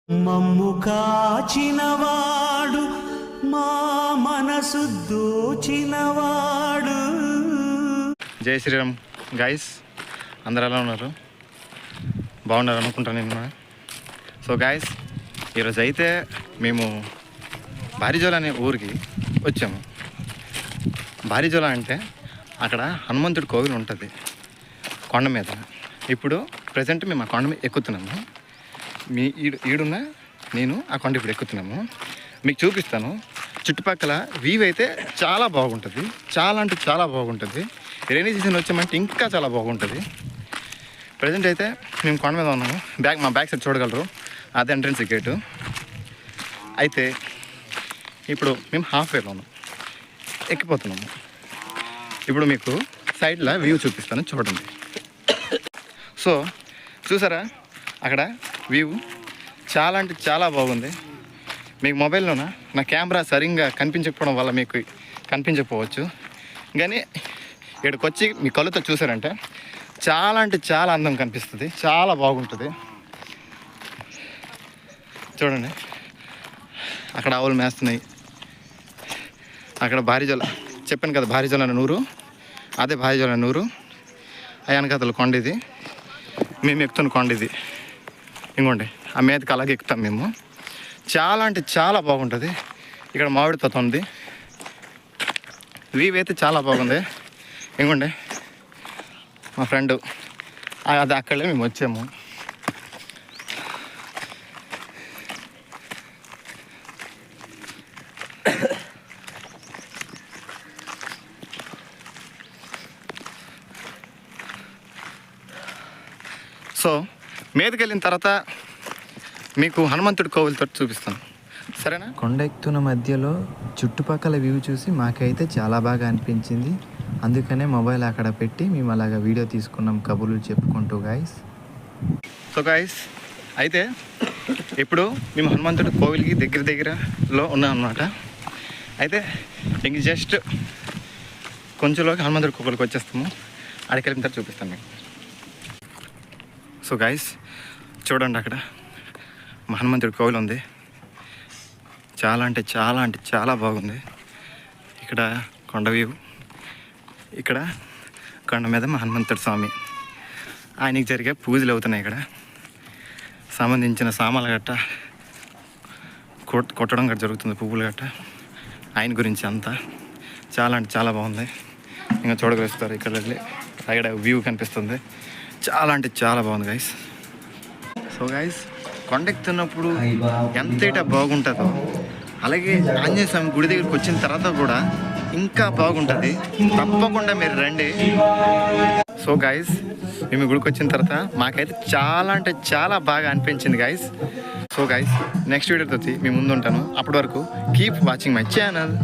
మమ్ము కాచినవాడు మా మనసు దోచినవాడు. జై శ్రీరామ్ గైస్, అందరు ఎలా ఉన్నారు? బాగున్నారు అనుకుంటాను నేను. సో గైస్, ఈరోజు అయితే మేము భారీజోల అనే ఊరికి వచ్చాము. భారీజోల అంటే అక్కడ హనుమంతుడి కోవిల్ ఉంటుంది కొండ మీద. ఇప్పుడు ప్రజెంట్ మేము ఆ కొండ మీద ఎక్కుతున్నాము. మీ ఈడున్న నేను ఆ కొండ ఇప్పుడు ఎక్కుతున్నాము. మీకు చూపిస్తాను. చుట్టుపక్కల వ్యూ అయితే చాలా బాగుంటుంది, చాలా అంటే చాలా బాగుంటుంది. రైనీ సీజన్ వచ్చామంటే ఇంకా చాలా బాగుంటుంది. ప్రజెంట్ అయితే మేము కొండ మీద ఉన్నాము. మా బ్యాక్ సైడ్ చూడగలరు, అదే ఎంట్రన్స్ గేటు. అయితే ఇప్పుడు మేము హాఫ్ వేలో ఉన్నాం, ఎక్కిపోతున్నాము. ఇప్పుడు మీకు సైడ్లో వ్యూ చూపిస్తాను, చూడండి. సో చూసారా, అక్కడ వ్యూ చాలా అంటే చాలా బాగుంది. మీకు మొబైల్లోన నా కెమెరా సరిగ్గా కనిపించకపోవడం వల్ల మీకు కనిపించకపోవచ్చు, కానీ ఇక్కడికి వచ్చి మీ కళ్ళతో చూసారంటే చాలా అంటే చాలా అందం కనిపిస్తుంది, చాలా బాగుంటుంది. చూడండి, అక్కడ ఆవులు మేస్తున్నాయి. అక్కడ భారీజోల చెప్పాను కదా, భారీజోల అనే నూరు, అదే భారీజోల అనే నూరు. అయానకతలు కొండ ఇది, మేము ఎక్కుతున్న కొండ ఇది. ఇంకోండి ఆ మీదకి అలాగే ఎక్కుతాం మేము. చాలా అంటే చాలా బాగుంటుంది. ఇక్కడ మామిడి తోట ఉంది, వ్యూ అయితే చాలా బాగుంది. ఇంకోండి మా ఫ్రెండ్, అది అక్కడే మేము వచ్చాము. సో మీదకి వెళ్ళిన తర్వాత మీకు హనుమంతుడి కోవిల్ తోటి చూపిస్తాను, సరేనా? కొండ ఎక్కుతున్న మధ్యలో చుట్టుపక్కల వ్యూ చూసి మాకైతే చాలా బాగా అనిపించింది. అందుకనే మొబైల్ అక్కడ పెట్టి మేము అలాగా వీడియో తీసుకున్నాం, కబుర్లు చెప్పుకుంటూ గాయస్. సో గాయస్, అయితే ఇప్పుడు మేము హనుమంతుడి కోవిల్కి దగ్గరలో ఉన్నాం అన్నమాట. అయితే ఇంక జస్ట్ కొంచెంలోకి హనుమంతుడి కోవిల్కి వచ్చేస్తాము. అక్కడికి వెళ్ళిన తర్వాత చూపిస్తాను మీకు. సో గాయస్ చూడండి, అక్కడ మా హనుమంతుడి కోవిల్ ఉంది. చాలా అంటే చాలా అంటే చాలా బాగుంది. ఇక్కడ కొండ వ్యూ, ఇక్కడ కొండ మీద మా హనుమంతుడి స్వామి, ఆయనకి జరిగే పూజలు అవుతున్నాయి. ఇక్కడ సంబంధించిన సామాన్లు గట్ట కొట్టడం గట్ట జరుగుతుంది, పువ్వులు గట్ట. ఆయన గురించి అంతా చాలా అంటే చాలా బాగుంది. ఇంకా చూడగలుస్తారు, ఇక్కడ వెళ్ళి అక్కడ వ్యూ కనిపిస్తుంది. చాలా అంటే చాలా బాగుంది గైస్. సో గైస్, కొండెక్కుతున్నప్పుడు ఎంతైనా బాగుంటుందో, అలాగే ఆంజనేయ స్వామి గుడి దగ్గరికి వచ్చిన తర్వాత కూడా ఇంకా బాగుంటుంది. తప్పకుండా మీరు రండి. సో గైస్, మేము గుడికి వచ్చిన తర్వాత మాకైతే చాలా అంటే చాలా బాగా అనిపించింది గైస్. సో గైస్, నెక్స్ట్ వీడియోతో మీ ముందు ఉంటాను. అప్పటి వరకు కీప్ వాచింగ్ మై ఛానల్.